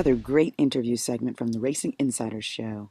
another great interview segment from the Racing Insiders Show.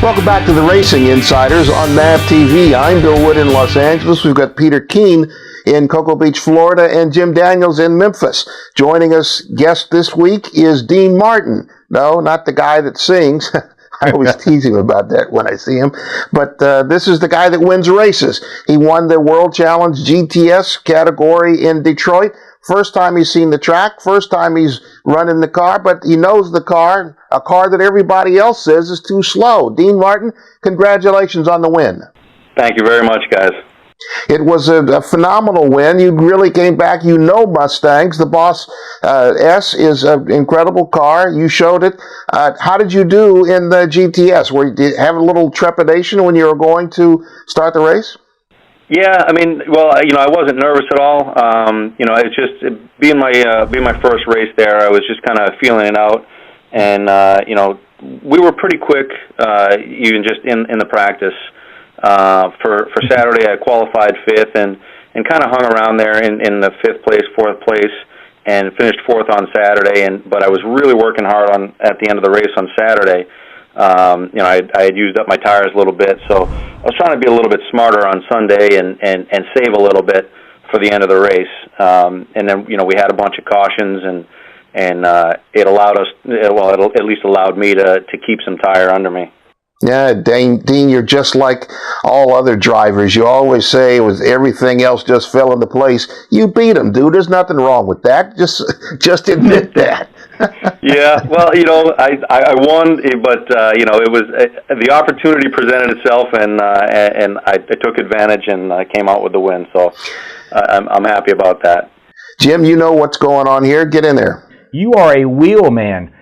Welcome back to the Racing Insiders on MAV TV. I'm Bill Wood in Los Angeles. We've got Peter Keane in Cocoa Beach, Florida, and Jim Daniels in Memphis. Joining us, guest this week, is Dean Martin. No, not the guy that sings. I always tease him about that when I see him. But this is the guy that wins races. He won the World Challenge GTS category in Detroit. First time he's seen the track, first time he's running the car, but he knows the car, a car that everybody else says is too slow. Dean Martin, congratulations on the win. Thank you very much, guys. It was a phenomenal win. You really came back. You know Mustangs. The Boss S is an incredible car. You showed it. How did you do in the GTS? Did you have a little trepidation when you were going to start the race? Yeah, I mean, well, I wasn't nervous at all. It's just being my first race there. I was just kind of feeling it out, and we were pretty quick, even just in the practice. For Saturday, I qualified fifth and kind of hung around there in the fifth place, fourth place, and finished fourth on Saturday. But I was really working hard at the end of the race on Saturday. I had used up my tires a little bit, so I was trying to be a little bit smarter on Sunday and save a little bit for the end of the race. And then, we had a bunch of cautions, and it allowed us, it at least allowed me to keep some tire under me. Yeah, Dean, you're just like all other drivers. You always say everything else just fell into place. You beat them, dude. There's nothing wrong with that. Just admit that. Yeah, well, I won, but it was the opportunity presented itself, and I took advantage and I came out with the win. So I'm happy about that. Jim, you know what's going on here. Get in there. You are a wheel man.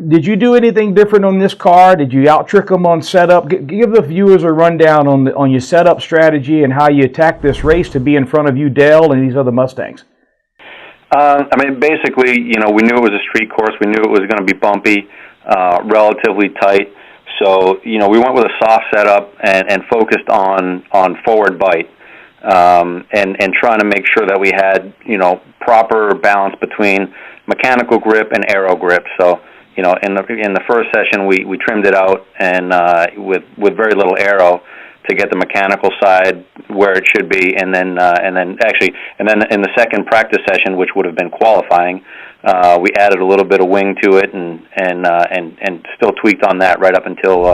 Did you do anything different on this car? Did you out-trick them on setup? Give the viewers a rundown on your setup strategy and how you attacked this race to be in front of you, Dale, and these other Mustangs. Basically, we knew it was a street course. We knew it was going to be bumpy, relatively tight. So, we went with a soft setup and focused on forward bite, and trying to make sure that we had, proper balance between mechanical grip and aero grip. So, in the first session, we trimmed it out and with very little aero to get the mechanical side where it should be, and then in the second practice session, which would have been qualifying, we added a little bit of wing to it and still tweaked on that right up until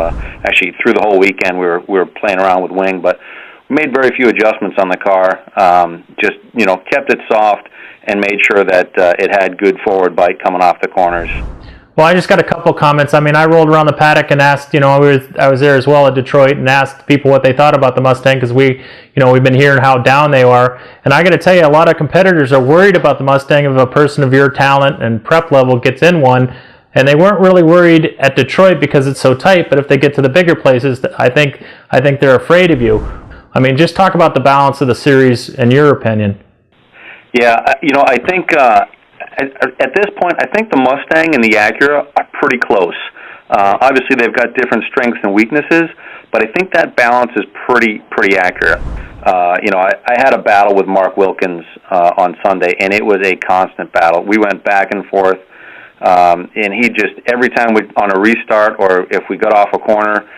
actually through the whole weekend we were playing around with wing, but we made very few adjustments on the car. Just kept it soft and made sure that it had good forward bite coming off the corners. Well, I just got a couple comments. I rolled around the paddock and asked, I was there as well at Detroit, and asked people what they thought about the Mustang, because we've been hearing how down they are. And I got to tell you, a lot of competitors are worried about the Mustang if a person of your talent and prep level gets in one. And they weren't really worried at Detroit because it's so tight, but if they get to the bigger places, I think they're afraid of you. Just talk about the balance of the series in your opinion. Yeah, I think at this point, I think the Mustang and the Acura are pretty close. Obviously, they've got different strengths and weaknesses, but I think that balance is pretty accurate. I had a battle with Mark Wilkins on Sunday, and it was a constant battle. We went back and forth, and he just, every time on a restart or if we got off a corner,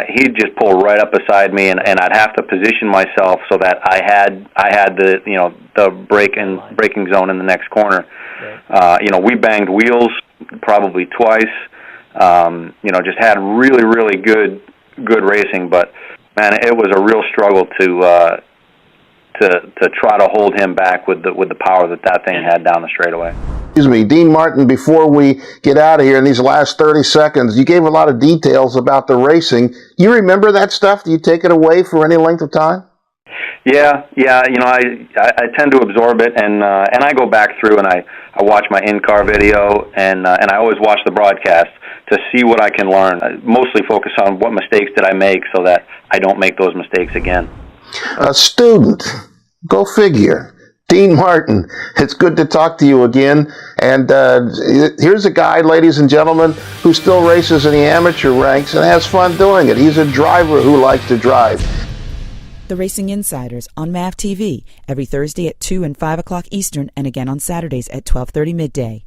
he'd just pull right up beside me, and I'd have to position myself so that I had the braking zone in the next corner. Right. We banged wheels probably twice. Just had really good racing, but man, it was a real struggle to try to hold him back with the power that thing had down the straightaway. Excuse me, Dean Martin, before we get out of here in these last 30 seconds, you gave a lot of details about the racing. You remember that stuff? Do you take it away for any length of time? Yeah. I tend to absorb it, and I go back through and I watch my in-car video, and I always watch the broadcast to see what I can learn. I mostly focus on what mistakes did I make so that I don't make those mistakes again. A student, go figure. Dean Martin, it's good to talk to you again. And here's a guy, ladies and gentlemen, who still races in the amateur ranks and has fun doing it. He's a driver who likes to drive. The Racing Insiders on MAV TV every Thursday at 2 and 5 o'clock Eastern, and again on Saturdays at 12:30 midday.